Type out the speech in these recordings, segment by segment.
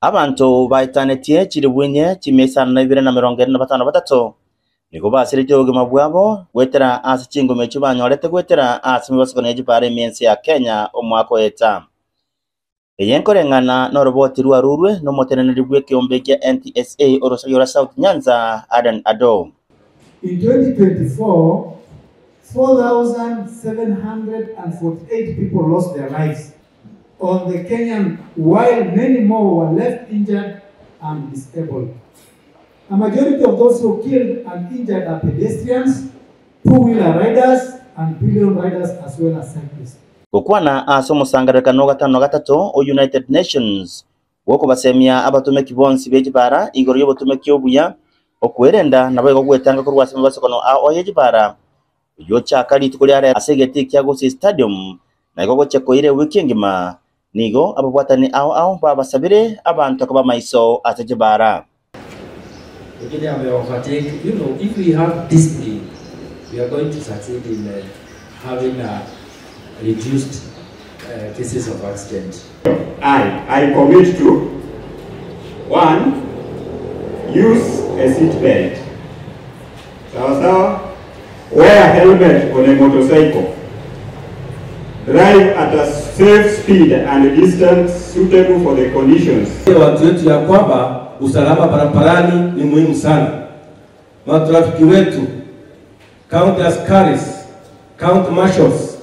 Abantu baitanetie chiribwinye chimesa na 223 niko basirite ogima bwabo gwetera ase chingome chibanyorete gwetera ase mibasokone jipare miensi ya Kenya omwako eta eyenkorengana no roboti rwarurwe no moteneneri bw'ekiombe kya NTSA orosayora South Nyanza Adan Ado. In 2024 4,748 people lost their lives on the Kenyan, while many more were left injured and disabled. A majority of those who killed and injured are pedestrians, two-wheeler riders, and pillion riders as well as cyclists. Kukwana asomo sangarekano gatano gatatu o United Nations woko basemia abatumeki bonsi bejibara igoro yobotumeki obuya okwerenda nabo gwetanga kurwasa mbasokono a oyejibara yocha kali tukuli are asegeti kyagosi stadium na igogo chekoire wikingima nigo ababwatani ao babasabire abantu akaba maiso atejibara. Again, I will overtake. You know, if we have discipline, we are going to succeed in having reduced cases of accident. I commit to 1. Use a seat belt. Wear a helmet on a motorcycle. Drive at a safe speed and distance suitable for the conditions. Watu wetu ya kwamba usalama barabarani ni muhimu sana. Matrafiki wetu, county askaris, county marshals,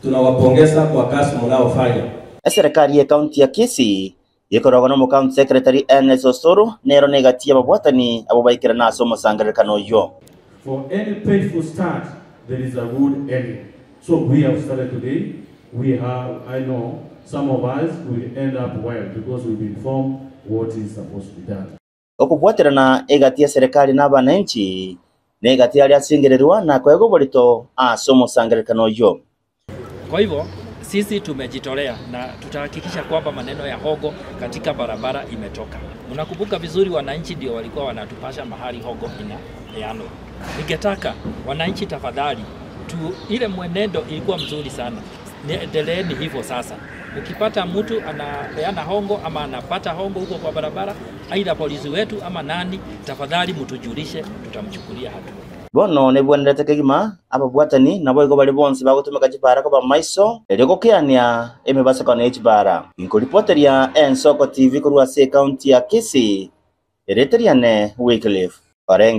tunawapongeza kwa kazi mnaofanya. Serikali ya county ya Kisii yekorogana mu county secretary NS Osoro nero negatia babwatani abo baikira na somo sangarekano yo. For any painful start, there is a good ending. So we have started today. We have, I know, some of us will end up well because we've been informed what is supposed to be done. Okubwaterana egatia serikali n'abananchi negatia ali asingererwa na kwego bolito asomo sangarekano yo. Kwa hivyo sisi tumejitolea na tutahakikisha kwamba maneno ya hogo katika barabara imetoka. Mnakumbuka vizuri wananchi ndio walikuwa wanatupasha mahali hogo inapeanwa. Ningetaka wananchi tafadhali ile mwenendo ilikuwa mzuri sana. Endeleeni hivyo sasa. Ukipata mtu anapeana hongo ama anapata hongo huko kwa barabara, aidha polisi wetu ama nani, tafadhali mtujulishe, tutamchukulia hatua. Bono nebwendete kegima ababwatani nabo igo bali bonse bagotumeka jipara ko bamaiso eriko kyania emebasa kana ejibara inkolipoteria Ensoko TV kurwa se county ya Kisii ereteriane Wycliffe Orengo.